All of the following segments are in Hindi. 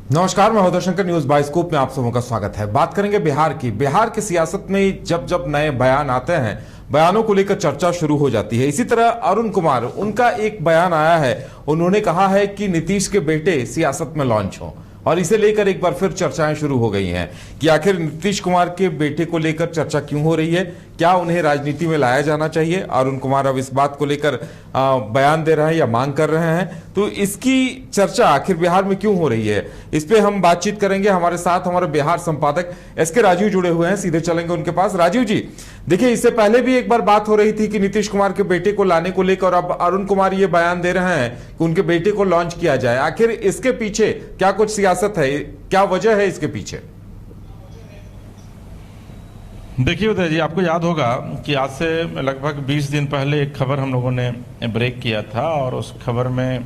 नमस्कार, मैं उदय शंकर, न्यूज बाइस्कोप में आप सबों का स्वागत है। बात करेंगे बिहार की। बिहार की सियासत में जब जब नए बयान आते हैं, बयानों को लेकर चर्चा शुरू हो जाती है। इसी तरह अरुण कुमार, उनका एक बयान आया है। उन्होंने कहा है कि नीतीश के बेटे सियासत में लॉन्च हो, और इसे लेकर एक बार फिर चर्चाएं शुरू हो गई हैं कि आखिर नीतीश कुमार के बेटे को लेकर चर्चा क्यों हो रही है, क्या उन्हें राजनीति में लाया जाना चाहिए। अरुण कुमार अब इस बात को लेकर बयान दे रहे हैं या मांग कर रहे हैं, तो इसकी चर्चा आखिर बिहार में क्यों हो रही है, इस पे हम बातचीत करेंगे। हमारे साथ हमारे बिहार संपादक एसके राजीव जुड़े हुए हैं, सीधे चलेंगे उनके पास। राजीव जी, देखिए, इससे पहले भी एक बार बात हो रही थी कि नीतीश कुमार के बेटे को लाने को लेकर, अब अरुण कुमार ये बयान दे रहे हैं कि उनके बेटे को लॉन्च किया जाए। आखिर इसके पीछे क्या कुछ सियासत है, क्या वजह है इसके पीछे? देखिए उदय जी, आपको याद होगा कि आज से लगभग 20 दिन पहले एक खबर हम लोगों ने ब्रेक किया था, और उस खबर में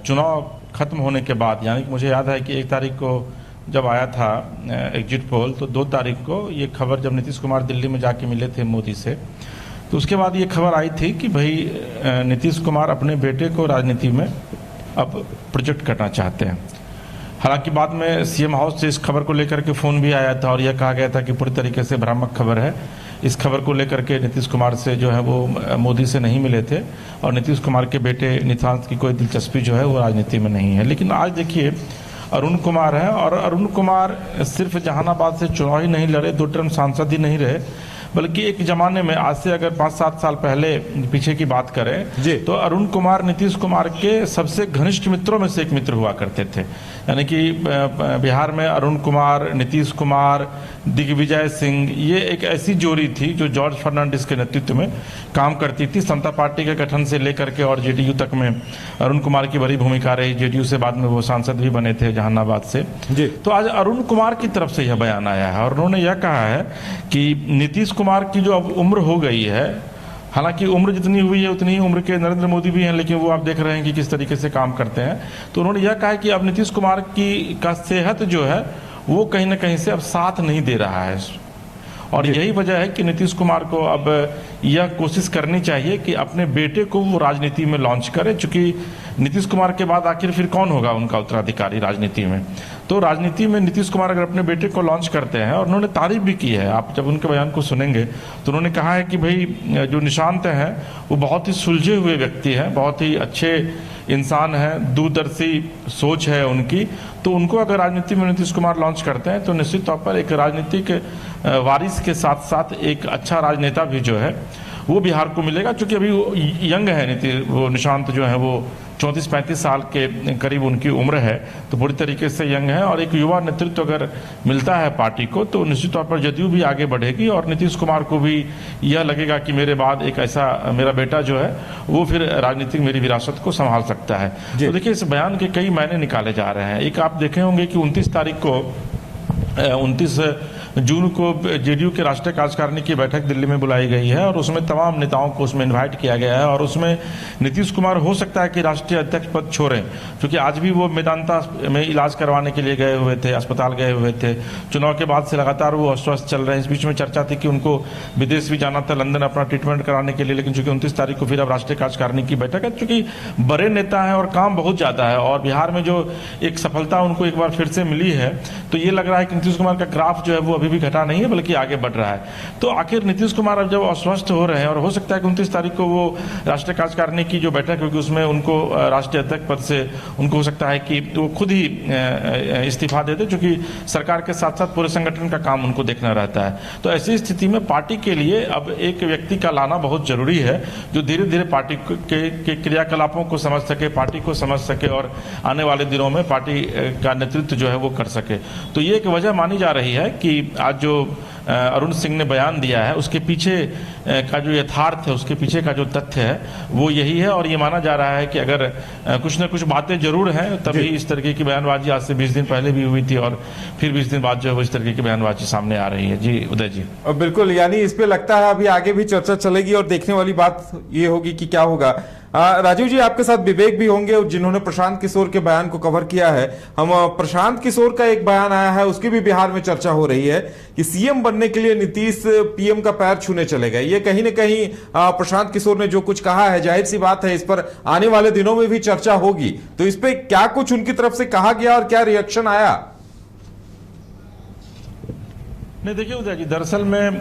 चुनाव खत्म होने के बाद, यानी कि मुझे याद है कि 1 तारीख को जब आया था एग्जिट पोल, तो 2 तारीख को ये खबर, जब नीतीश कुमार दिल्ली में जाके मिले थे मोदी से, तो उसके बाद ये खबर आई थी कि भाई नीतीश कुमार अपने बेटे को राजनीति में अब प्रोजेक्ट करना चाहते हैं। हालांकि बाद में सीएम हाउस से इस खबर को लेकर के फ़ोन भी आया था, और यह कहा गया था कि पूरी तरीके से भ्रामक खबर है। इस खबर को लेकर के नीतीश कुमार से जो है वो मोदी से नहीं मिले थे, और नीतीश कुमार के बेटे निशांत की कोई दिलचस्पी जो है वो राजनीति में नहीं है। लेकिन आज देखिए, अरुण कुमार हैं, और अरुण कुमार सिर्फ जहानाबाद से चुनाव ही नहीं लड़े, 2 टर्म सांसद ही नहीं रहे, बल्कि एक जमाने में, आज से अगर 5-7 साल पहले पीछे की बात करें, तो अरुण कुमार नीतीश कुमार के सबसे घनिष्ठ मित्रों में से एक मित्र हुआ करते थे। यानी कि बिहार में अरुण कुमार, नीतीश कुमार, दिग्विजय सिंह, ये एक ऐसी जोड़ी थी जो जॉर्ज फर्नांडिस के नेतृत्व में काम करती थी। समता पार्टी के गठन से लेकर के और जेडीयू तक में अरुण कुमार की बड़ी भूमिका रही। जेडीयू से बाद में वो सांसद भी बने थे जहानाबाद से। तो आज अरुण कुमार की तरफ से यह बयान आया है, और उन्होंने यह कहा है कि नीतीश कुमार की जो अब उम्र हो गई है, हालांकि उम्र जितनी हुई है उतनी ही उम्र के नरेंद्र मोदी भी हैं, लेकिन वो आप देख रहे हैं कि किस तरीके से काम करते हैं। तो उन्होंने यह कहा कि अब नीतीश कुमार का सेहत जो है वो कहीं ना कहीं से अब साथ नहीं दे रहा है, और यही वजह है कि नीतीश कुमार को अब यह कोशिश करनी चाहिए कि अपने बेटे को वो राजनीति में लॉन्च करे, चूंकि नीतीश कुमार के बाद आखिर फिर कौन होगा उनका उत्तराधिकारी राजनीति में। तो राजनीति में नीतीश कुमार अगर अपने बेटे को लॉन्च करते हैं, और उन्होंने तारीफ भी की है, आप जब उनके बयान को सुनेंगे तो उन्होंने कहा है कि भाई जो निशांत हैं वो बहुत ही सुलझे हुए व्यक्ति हैं, बहुत ही अच्छे इंसान हैं, दूरदर्शी सोच है उनकी। तो उनको अगर राजनीति में नीतीश कुमार लॉन्च करते हैं तो निश्चित तौर पर एक राजनीतिक वारिस के साथ साथ एक अच्छा राजनेता भी जो है वो बिहार को मिलेगा। चूंकि अभी वो यंग है, वो निशांत जो है वो 34-35 साल के करीब उनकी उम्र है, तो पूरी तरीके से यंग है, और एक युवा नेतृत्व अगर मिलता है पार्टी को तो निश्चित तौर पर जदयू भी आगे बढ़ेगी, और नीतीश कुमार को भी यह लगेगा कि मेरे बाद एक ऐसा मेरा बेटा जो है वो फिर राजनीतिक मेरी विरासत को संभाल सकता है। तो देखिए, इस बयान के कई मायने निकाले जा रहे हैं। एक आप देखे होंगे कि 29 जून को जेडीयू के राष्ट्रीय कार्यकारिणी की बैठक दिल्ली में बुलाई गई है, और उसमें तमाम नेताओं को उसमें इनवाइट किया गया है, और उसमें नीतीश कुमार हो सकता है कि राष्ट्रीय अध्यक्ष पद छोड़ें, क्योंकि आज भी वो मेदांता में इलाज करवाने के लिए गए हुए थे, अस्पताल गए हुए थे। चुनाव के बाद से लगातार वो अस्वस्थ चल रहे हैं। इस बीच में चर्चा थी कि उनको विदेश भी जाना था, लंदन अपना ट्रीटमेंट कराने के लिए, लेकिन चूंकि 29 तारीख को फिर अब राष्ट्रीय कार्यकारिणी की बैठक है, चूंकि बड़े नेता हैं और काम बहुत ज्यादा है, और बिहार में जो एक सफलता उनको एक बार फिर से मिली है, तो ये लग रहा है कि नीतीश कुमार का ग्राफ जो है वो अभी भी घटा नहीं है, बल्कि आगे बढ़ रहा है। तो आखिर नीतीश कुमार अब जब अस्वस्थ हो रहे हैं, और हो सकता है कि 29 तारीख को वो राष्ट्रीय कार्यकारिणी की जो बैठक होगी उसमें उनको राष्ट्रीय अध्यक्ष पद से उनको हो सकता है कि वो खुद ही इस्तीफा दे दे, क्योंकि सरकार के साथ साथ पूरे संगठन का काम उनको देखना रहता है। तो ऐसी स्थिति में पार्टी के लिए अब एक व्यक्ति का लाना बहुत जरूरी है, जो धीरे धीरे पार्टी के क्रियाकलापों को समझ सके, पार्टी को समझ सके, और आने वाले दिनों में पार्टी का नेतृत्व जो है वो कर सके। तो ये एक वजह मानी जा रही है कि आज जो अरुण सिंह ने बयान दिया है उसके पीछे का जो यथार्थ है, उसके पीछे का जो तथ्य है वो यही है, और ये माना जा रहा है कि अगर कुछ न कुछ बातें जरूर हैं, तभी इस तरीके की बयानबाजी आज से 20 दिन पहले भी हुई थी, और फिर 20 दिन बाद जो है वो इस तरीके की बयानबाजी सामने आ रही है। जी उदय जी, बिल्कुल, यानी इस पे लगता है अभी आगे भी चर्चा चलेगी, और देखने वाली बात ये होगी कि क्या होगा। राजीव जी, आपके साथ विवेक भी होंगे जिन्होंने प्रशांत किशोर के बयान को कवर किया है। हम प्रशांत किशोर का एक बयान आया है, उसकी भी बिहार में चर्चा हो रही है कि सीएम बनने बनने के लिए नीतीश पीएम का पैर छूने चले गए। ये कहीं न कहीं प्रशांत किशोर ने जो कुछ कहा है, जाहिर सी बात है इस पर आने वाले दिनों में भी चर्चा होगी, तो इस पे क्या कुछ उनकी तरफ से कहा गया और क्या रिएक्शन आया? नहीं, देखिए उदय जी, दरअसल में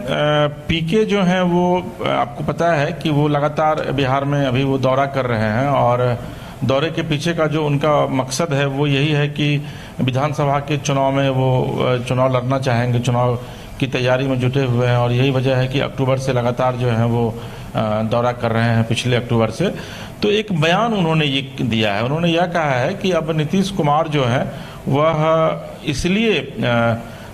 पीके जो हैं वो आपको पता है कि वो लगातार बिहार में अभी वो दौरा कर रहे हैं, और दौरे के पीछे का जो उनका मकसद है वो यही है कि विधानसभा के चुनाव में वो चुनाव लड़ना चाहेंगे, चुनाव की तैयारी में जुटे हुए हैं, और यही वजह है कि अक्टूबर से लगातार जो है वो दौरा कर रहे हैं, पिछले अक्टूबर से। तो एक बयान उन्होंने ये दिया है, उन्होंने यह कहा है कि अब नीतीश कुमार जो है वह इसलिए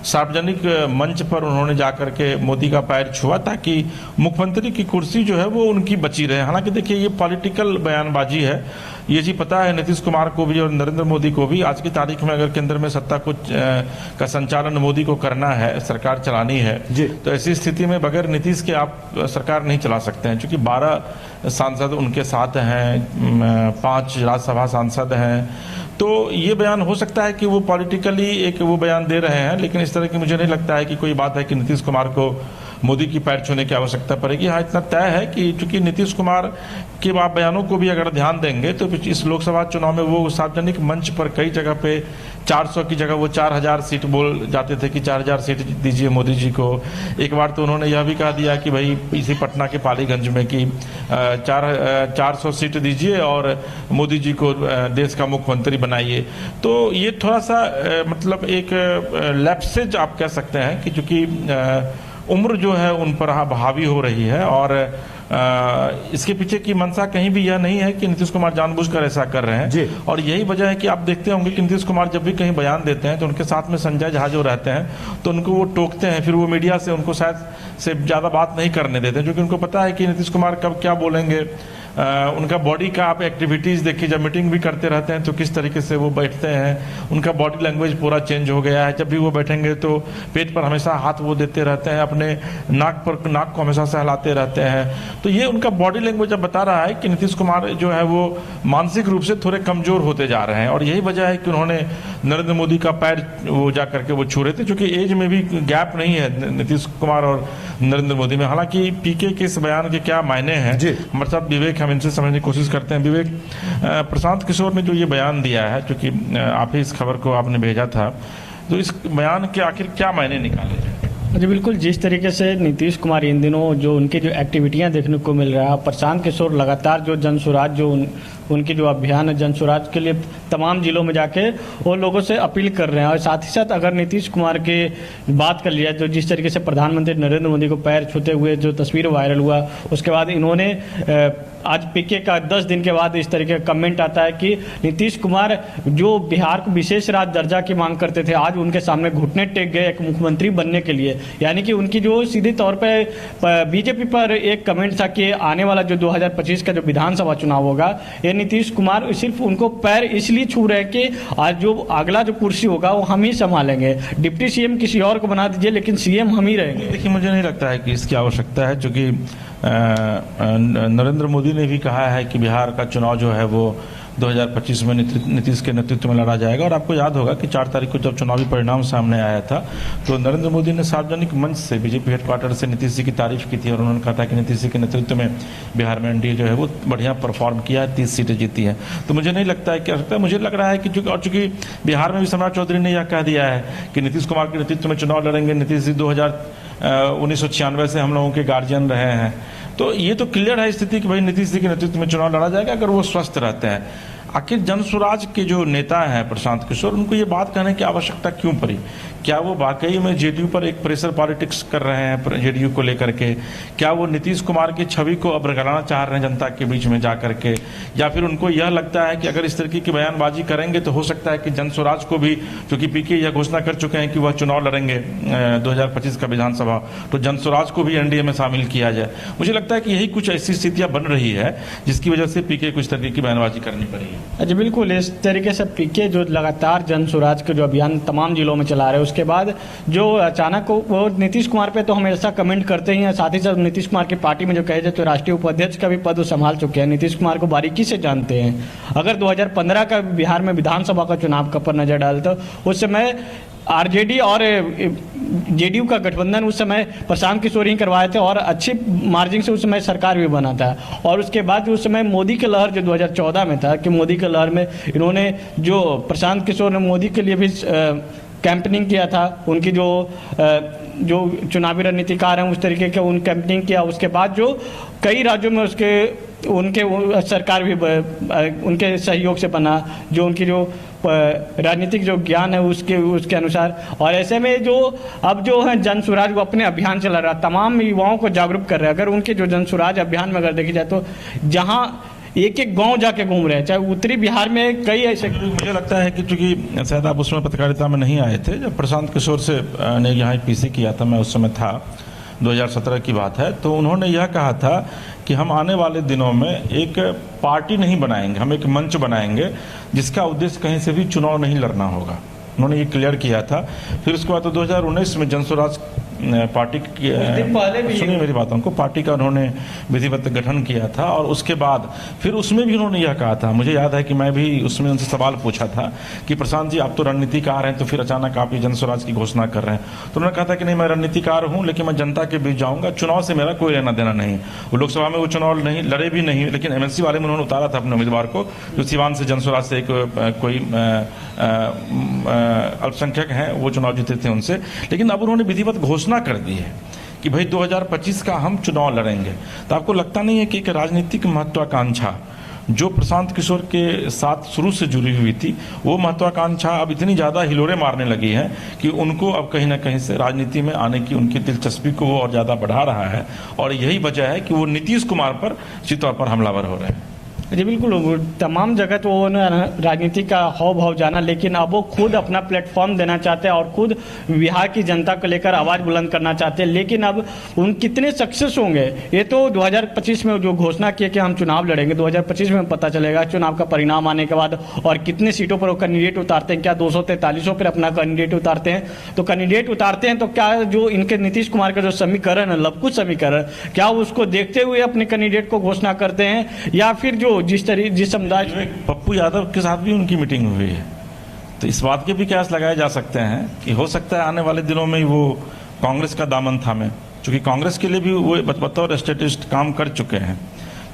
सार्वजनिक मंच पर उन्होंने जाकर के मोदी का पैर छुआ ताकि मुख्यमंत्री की कुर्सी जो है वो उनकी बची रहे। हालांकि देखिए ये पॉलिटिकल बयानबाजी है, ये जी पता है नीतीश कुमार को भी और नरेंद्र मोदी को भी, आज की तारीख में अगर केंद्र में सत्ता का संचालन मोदी को करना है, सरकार चलानी है, तो ऐसी स्थिति में बगैर नीतीश के आप सरकार नहीं चला सकते हैं, क्योंकि 12 सांसद उनके साथ हैं, 5 राज्यसभा सांसद हैं। तो ये बयान हो सकता है कि वो पॉलिटिकली एक वो बयान दे रहे हैं, लेकिन इस तरह की मुझे नहीं लगता है कि कोई बात है कि नीतीश कुमार को मोदी की पैर छूने की आवश्यकता पड़ेगी। हाँ, इतना तय है कि चूंकि नीतीश कुमार के आप बयानों को भी अगर ध्यान देंगे तो इस लोकसभा चुनाव में वो सार्वजनिक मंच पर कई जगह पे 400 की जगह वो 4000 सीट बोल जाते थे कि 4000 सीट दीजिए मोदी जी को। एक बार तो उन्होंने यह भी कहा दिया कि भाई इसी पटना के पालीगंज में कि 400 सीट दीजिए और मोदी जी को देश का मुख्यमंत्री बनाइए। तो ये थोड़ा सा मतलब एक लैप्सेज आप कह सकते हैं कि चूंकि उम्र जो है उन पर हावी हो रही है, और इसके पीछे की मंशा कहीं भी यह नहीं है कि नीतीश कुमार जानबूझकर ऐसा कर रहे हैं। और यही वजह है कि आप देखते होंगे कि नीतीश कुमार जब भी कहीं बयान देते हैं तो उनके साथ में संजय झा जो रहते हैं तो उनको वो टोकते हैं, फिर वो मीडिया से उनको शायद से ज्यादा बात नहीं करने देते, क्योंकि उनको पता है कि नीतीश कुमार कब क्या बोलेंगे। उनका बॉडी का आप एक्टिविटीज देखिए, जब मीटिंग भी करते रहते हैं तो किस तरीके से वो बैठते हैं, उनका बॉडी लैंग्वेज पूरा चेंज हो गया है। जब भी वो बैठेंगे तो पेट पर हमेशा हाथ वो देते रहते हैं, अपने नाक को हमेशा सहलाते रहते हैं। तो ये उनका बॉडी लैंग्वेज अब बता रहा है कि नीतीश कुमार जो है वो मानसिक रूप से थोड़े कमजोर होते जा रहे हैं, और यही वजह है कि उन्होंने नरेंद्र मोदी का पैर वो जा करके वो छू रहे थे, क्योंकि एज में भी गैप नहीं है नीतीश कुमार और नरेंद्र मोदी में। हालांकि पीके के इस बयान के क्या मायने हैं, हमारे साथ विवेक, हम इनसे समझने की कोशिश करते हैं। विवेक, प्रशांत किशोर ने जो ये बयान दिया है, क्योंकि आप ही इस खबर को आपने भेजा था, तो इस बयान के आखिर क्या मायने निकाले हैं? जी बिल्कुल, जिस तरीके से नीतीश कुमार इन दिनों जो उनकी जो एक्टिविटियां देखने को मिल रहा है, प्रशांत किशोर लगातार जो जन सुराज जो उनकी जो अभियान है जन सुराज के लिए तमाम जिलों में जाके वो लोगों से अपील कर रहे हैं। और साथ ही साथ अगर नीतीश कुमार की बात कर लिया, जो जिस तरीके से प्रधानमंत्री नरेंद्र मोदी को पैर छूते हुए जो तस्वीर वायरल हुआ, उसके बाद इन्होंने आज पीके का 10 दिन के बाद इस तरीके का कमेंट आता है कि नीतीश कुमार जो बिहार को विशेष राज्य दर्जा की मांग करते थे, आज उनके सामने घुटने टेक गए एक मुख्यमंत्री बनने के लिए। यानी कि उनकी जो सीधे तौर पर बीजेपी पर एक कमेंट था कि आने वाला जो 2025 का जो विधानसभा चुनाव होगा, ये नीतीश कुमार सिर्फ उनको पैर इसलिए छू रहे हैं कि आज जो अगला जो कुर्सी होगा वो हम ही संभालेंगे, डिप्टी सीएम किसी और को बना दीजिए लेकिन सीएम हम ही रहेंगे। देखिए, मुझे नहीं लगता है कि इसकी आवश्यकता है, क्योंकि नरेंद्र मोदी ने भी कहा है कि बिहार का चुनाव जो है वो 2025 में नीतीश के नेतृत्व में लड़ा जाएगा। और आपको याद होगा कि 4 तारीख को जब चुनावी परिणाम सामने आया था तो नरेंद्र मोदी ने सार्वजनिक मंच से बीजेपी हेडक्वार्टर से नीतीश जी की तारीफ की थी, और उन्होंने कहा था कि नीतीश जी के नेतृत्व में बिहार में एनडीए जो है वो बढ़िया परफॉर्म किया है, 30 सीटें जीती हैं। तो मुझे नहीं लगता है कि सकता है, मुझे लग रहा है कि चूंकि बिहार में भी सम्राट चौधरी ने यह कह दिया है कि नीतीश कुमार के नेतृत्व में चुनाव लड़ेंगे, नीतीश जी 1996 से हम लोगों के गार्जियन रहे हैं, तो ये तो क्लियर है स्थिति कि भाई नीतीश जी के नेतृत्व में चुनाव लड़ा जाएगा अगर वो स्वस्थ रहते हैं। आखिर जनसुराज के जो नेता हैं प्रशांत किशोर, उनको ये बात कहने की आवश्यकता क्यों पड़ी? क्या वो वाकई में जेडीयू पर एक प्रेशर पॉलिटिक्स कर रहे हैं जेडीयू को लेकर के? क्या वो नीतीश कुमार की छवि को अब रगड़ना चाह रहे हैं जनता के बीच में जा करके? या फिर उनको यह लगता है कि अगर इस तरीके की बयानबाजी करेंगे तो हो सकता है कि जनसुराज को भी, क्योंकि पीके यह घोषणा कर चुके हैं कि वह चुनाव लड़ेंगे 2025 का विधानसभा, तो जनसुराज को भी एनडीए में शामिल किया जाए। मुझे लगता है कि यही कुछ ऐसी स्थितियां बन रही है जिसकी वजह से पीके को इस तरीके की बयानबाजी करनी पड़ी है। जी बिल्कुल, इस तरीके से पीके जो लगातार जनसुराज के जो अभियान तमाम जिलों में चला रहे हैं, उसके बाद जो अचानक वो नीतीश कुमार पे तो हमेशा कमेंट करते ही हैं, साथ ही साथ नीतीश कुमार की पार्टी में जो कहे जाए तो राष्ट्रीय उपाध्यक्ष का भी पद संभाल चुके हैं, नीतीश कुमार को बारीकी से जानते हैं। अगर 2015 का बिहार में विधानसभा का चुनाव का पर नजर डालते उस समय आरजेडी और जेडीयू का गठबंधन उस समय प्रशांत किशोर ही करवाए थे और अच्छी मार्जिन से उस समय सरकार भी बना था। और उसके बाद उस समय मोदी की लहर जो 2014 में था कि मोदी की लहर में इन्होंने जो प्रशांत किशोर ने मोदी के लिए भी कैंपेनिंग किया था, उनकी जो चुनावी रणनीतिकार हैं उस तरीके के उन कैंपेनिंग किया। उसके बाद जो कई राज्यों में उनके सरकार भी उनके सहयोग से बना, जो उनकी जो राजनीतिक जो ज्ञान है उसके अनुसार। और ऐसे में जो अब जो है जन स्वराज वो अपने अभियान चला रहा, तमाम युवाओं को जागरूक कर रहे हैं। अगर उनके जो जन स्वराज अभियान में अगर देखी जाए तो जहाँ एक एक गांव जाके घूम रहे हैं, चाहे उत्तरी बिहार में कई ऐसे। मुझे लगता है कि चूंकि शायद आप उसमें पत्रकारिता में नहीं आए थे, जब प्रशांत किशोर से ने यहाँ पीसी किया था, मैं उस समय था, 2017 की बात है, तो उन्होंने यह कहा था कि हम आने वाले दिनों में एक पार्टी नहीं बनाएंगे, हम एक मंच बनाएंगे जिसका उद्देश्य कहीं से भी चुनाव नहीं लड़ना होगा। उन्होंने ये क्लियर किया था। फिर उसके बाद तो 2019 में जनस्वराज पार्टी की, सुनिए मेरी बात, उनको पार्टी का उन्होंने विधिवत गठन किया था। और उसके बाद फिर उसमें भी उन्होंने यह कहा था, मुझे याद है कि मैं भी उसमें उनसे सवाल पूछा था कि प्रशांत जी आप तो रणनीतिकार हैं, तो फिर अचानक आप ये जनस्वराज की घोषणा कर रहे हैं। तो उन्होंने कहा था कि नहीं, मैं रणनीतिकार हूं, लेकिन मैं जनता के बीच जाऊंगा, चुनाव से मेरा कोई लेना देना नहीं। वो लोकसभा में वो चुनाव नहीं लड़े भी नहीं, लेकिन एमएलसी वाले में उन्होंने उतारा था अपने उम्मीदवार को, जो सिवान से जनस्वराज से कोई अल्पसंख्यक हैं, वो चुनाव जीते थे उनसे। लेकिन अब उन्होंने विधिवत घोषणा कर दी है कि भाई 2025 का हम चुनाव लड़ेंगे। तो आपको लगता नहीं है कि एक राजनीतिक महत्वाकांक्षा जो प्रशांत किशोर के साथ शुरू से जुड़ी हुई थी, वो महत्वाकांक्षा अब इतनी ज़्यादा हिलोरे मारने लगी है कि उनको अब कहीं ना कहीं से राजनीति में आने की उनकी दिलचस्पी को वो और ज़्यादा बढ़ा रहा है। और यही वजह है कि वो नीतीश कुमार पर इसी तौर पर हमलावर हो रहे हैं। जी बिल्कुल, तमाम जगह तो वो राजनीति का हाव भाव जाना, लेकिन अब वो खुद अपना प्लेटफॉर्म देना चाहते हैं और खुद बिहार की जनता को लेकर आवाज़ बुलंद करना चाहते हैं। लेकिन अब उन कितने सक्सेस होंगे ये तो 2025 में जो घोषणा किए कि हम चुनाव लड़ेंगे, 2025 में पता चलेगा चुनाव का परिणाम आने के बाद। और कितने सीटों पर वो कैंडिडेट उतारते हैं, क्या 243 पर अपना कैंडिडेट उतारते हैं? तो कैंडिडेट उतारते हैं तो क्या जो इनके नीतीश कुमार का जो समीकरण है, लवकुश समीकरण, क्या उसको देखते हुए अपने कैंडिडेट को घोषणा करते हैं, या फिर जो जिस समुदाय पप्पू यादव के साथ भी उनकी मीटिंग हुई है, तो इस बात के भी कयास लगाए जा सकते हैं कि हो सकता है आने वाले दिनों में वो कांग्रेस का दामन थामे, क्योंकि कांग्रेस के लिए भी वो बतौर स्टेटिस्ट काम कर चुके हैं।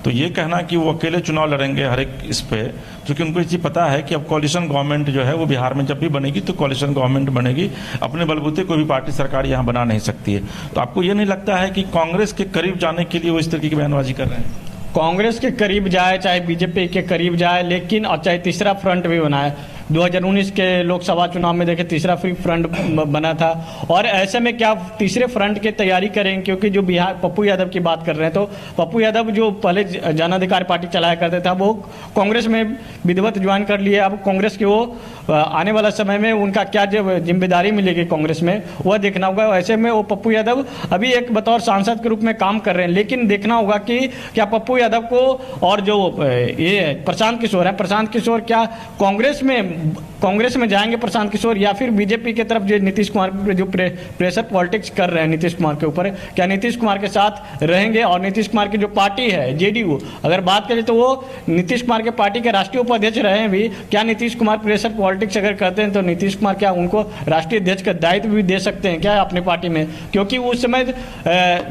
तो ये कहना कि वो अकेले चुनाव लड़ेंगे हर एक इस पे, क्योंकि उनको ये चीज़ पता है कि अब कॉलिशन गवर्नमेंट जो है वो बिहार में जब भी बनेगी तो कॉलिशन गवर्नमेंट बनेगी, अपने बलबूते कोई भी पार्टी सरकार यहाँ बना नहीं सकती है। तो आपको ये नहीं लगता है कि कांग्रेस के करीब जाने के लिए वो इस तरीके की बयानबाजी कर रहे हैं? कांग्रेस के करीब जाए, चाहे बीजेपी के करीब जाए, लेकिन और चाहे तीसरा फ्रंट भी बनाए। 2019 के लोकसभा चुनाव में देखे तीसरा फ्रंट बना था। और ऐसे में क्या तीसरे फ्रंट की तैयारी करेंगे? क्योंकि जो बिहार पप्पू यादव की बात कर रहे हैं, तो पप्पू यादव जो पहले जन अधिकार पार्टी चलाया करते थे, वो कांग्रेस में विधिवत ज्वाइन कर लिए। अब कांग्रेस के वो आने वाला समय में उनका क्या जिम्मेदारी मिलेगी कांग्रेस में, वह देखना होगा। ऐसे में वो पप्पू यादव अभी एक बतौर सांसद के रूप में काम कर रहे हैं, लेकिन देखना होगा कि क्या पप्पू यादव को और जो ये प्रशांत किशोर है, प्रशांत किशोर क्या कांग्रेस में जाएंगे प्रशांत किशोर, या फिर बीजेपी की तरफ जो नीतीश कुमार जो प्रेशर पॉलिटिक्स कर रहे हैं नीतीश कुमार के ऊपर, क्या नीतीश कुमार के साथ रहेंगे? और नीतीश कुमार की जो पार्टी है जेडीयू, अगर बात करें तो वो नीतीश कुमार के पार्टी के राष्ट्रीय उपाध्यक्ष रहे हैं भी। क्या नीतीश कुमार प्रेशर पॉलिटिक्स अगर करते हैं तो नीतीश कुमार क्या उनको राष्ट्रीय अध्यक्ष का दायित्व भी दे सकते हैं क्या अपनी पार्टी में? क्योंकि उस समय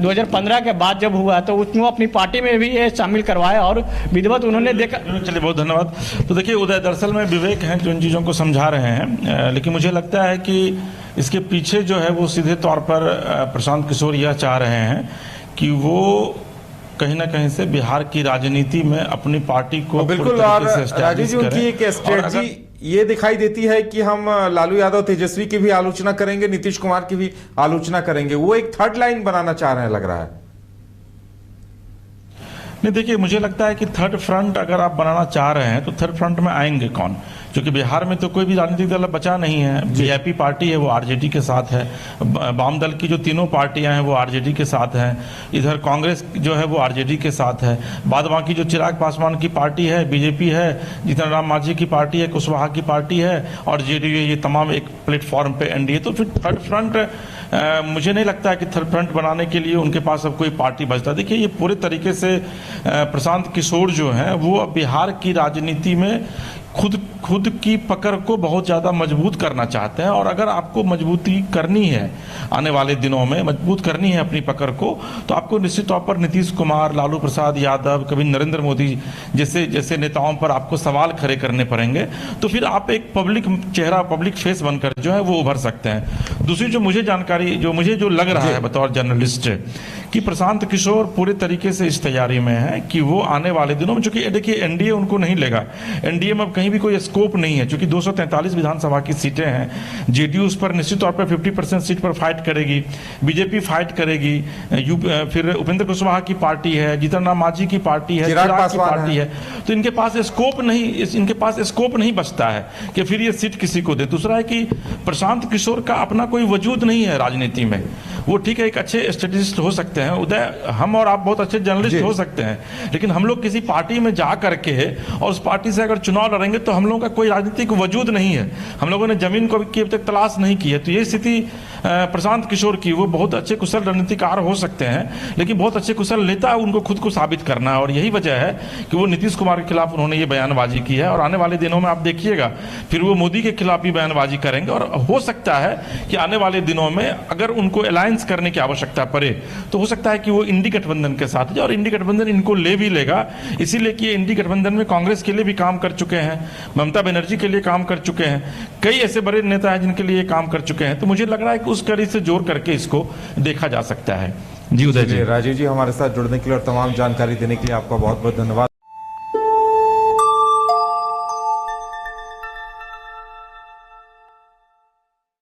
2015 के बाद जब हुआ तो उसमें अपनी पार्टी में भी ये शामिल करवाया और विधिवत उन्होंने देखा। चलिए, बहुत धन्यवाद। तो देखिए उदय, दरअसल में विवेक हैं जो इन चीज़ों को समझा रहे हैं, लेकिन मुझे लगता है कि इसके पीछे जो है वो सीधे तौर पर प्रशांत किशोर यह चाह रहे हैं कि वो कहीं ना कहीं से बिहार की राजनीति में अपनी पार्टी को बिल्कुल। और राजीव जी उनकी एक स्ट्रेटजी ये दिखाई देती है कि हम लालू यादव तेजस्वी की भी आलोचना करेंगे, नीतीश कुमार की भी आलोचना करेंगे। वो एक थर्ड लाइन बनाना चाह रहे हैं लग रहा है। नहीं, देखिए मुझे लगता है कि थर्ड फ्रंट अगर आप बनाना चाह रहे हैं तो थर्ड फ्रंट में आएंगे कौन? क्योंकि बिहार में तो कोई भी राजनीतिक दल बचा नहीं है। वीआईपी पार्टी है वो आरजेडी के साथ है, वाम दल की जो तीनों पार्टियां हैं वो आरजेडी के साथ हैं, इधर कांग्रेस जो है वो आरजेडी के साथ है, बाद बाकी जो चिराग पासवान की पार्टी है, बीजेपी है, जीतन राम मांझी की पार्टी है, कुशवाहा की पार्टी है और जेडीयू, ये तमाम एक प्लेटफॉर्म पे एनडीए। तो फिर थर्ड फ्रंट मुझे नहीं लगता है कि थर्ड फ्रंट बनाने के लिए उनके पास अब कोई पार्टी बचता। देखिए ये पूरे तरीके से प्रशांत किशोर जो हैं वो अब बिहार की राजनीति में खुद की पकड़ को बहुत ज्यादा मजबूत करना चाहते हैं। और अगर आपको मजबूती करनी है आने वाले दिनों में, मजबूत करनी है अपनी पकड़ को, तो आपको निश्चित तौर पर नीतीश कुमार, लालू प्रसाद यादव, कभी नरेंद्र मोदी जैसे नेताओं पर आपको सवाल खड़े करने पड़ेंगे। तो फिर आप एक पब्लिक चेहरा, पब्लिक फेस बनकर जो है वो उभर सकते हैं। दूसरी जो मुझे जानकारी, जो लग रहा है बतौर जर्नलिस्ट, कि प्रशांत किशोर पूरे तरीके से इस तैयारी में है कि वो आने वाले दिनों में, चूंकि देखिए एनडीए उनको नहीं लेगा, एनडीए में अब कहीं भी कोई स्कोप नहीं है, क्योंकि 243 विधानसभा की सीटें हैं। जेडीयू उस पर निश्चित तौर पर 50% सीट पर फाइट करेगी, बीजेपी फाइट करेगी, फिर उपेंद्र कुशवाहा की पार्टी है, जीतन राम मांझी की पार्टी है, चिराग की पासवान पार्टी है। तो इनके पास स्कोप नहीं बचता है कि फिर ये सीट किसी को दे। दूसरा है कि प्रशांत किशोर का अपना कोई वजूद नहीं है राजनीति में। वो ठीक है, एक अच्छे स्ट्रेटेजिस्ट हो सकते हैं, उदय, हम और आप बहुत अच्छे जर्नलिस्ट हो सकते हैं, लेकिन हम लोग किसी पार्टी में जा करके और उस पार्टी से अगर चुनाव लड़ेंगे तो हम लोगों का कोई राजनीतिक वजूद नहीं है, हम लोगों ने जमीन को अब तक तलाश नहीं की है। तो ये स्थिति प्रशांत किशोर की, वो बहुत अच्छे कुशल रणनीतिकार हो सकते हैं, लेकिन बहुत अच्छे कुशल नेता उनको खुद को साबित करना है। और यही वजह है कि वो नीतीश कुमार के खिलाफ उन्होंने ये बयानबाजी की है। और आने वाले दिनों में आप देखिएगा फिर वो मोदी के खिलाफ भी बयानबाजी करेंगे। और हो सकता है कि आने वाले दिनों में अगर उनको अलायंस करने की आवश्यकता पड़े तो हो सकता है कि वो इंडी गठबंधन के साथ जाए, और इंडी गठबंधन इनको ले भी लेगा, इसीलिए कि इंडी गठबंधन में कांग्रेस के लिए भी काम कर चुके हैं, ममता बनर्जी के लिए काम कर चुके हैं, कई ऐसे बड़े नेता हैं जिनके लिए काम कर चुके हैं। तो मुझे लग रहा है कि उस कड़ी से जोड़ करके इसको देखा जा सकता है। जी उदय जी। राजीव जी, हमारे साथ जुड़ने के लिए और तमाम जानकारी देने के लिए आपका बहुत बहुत धन्यवाद।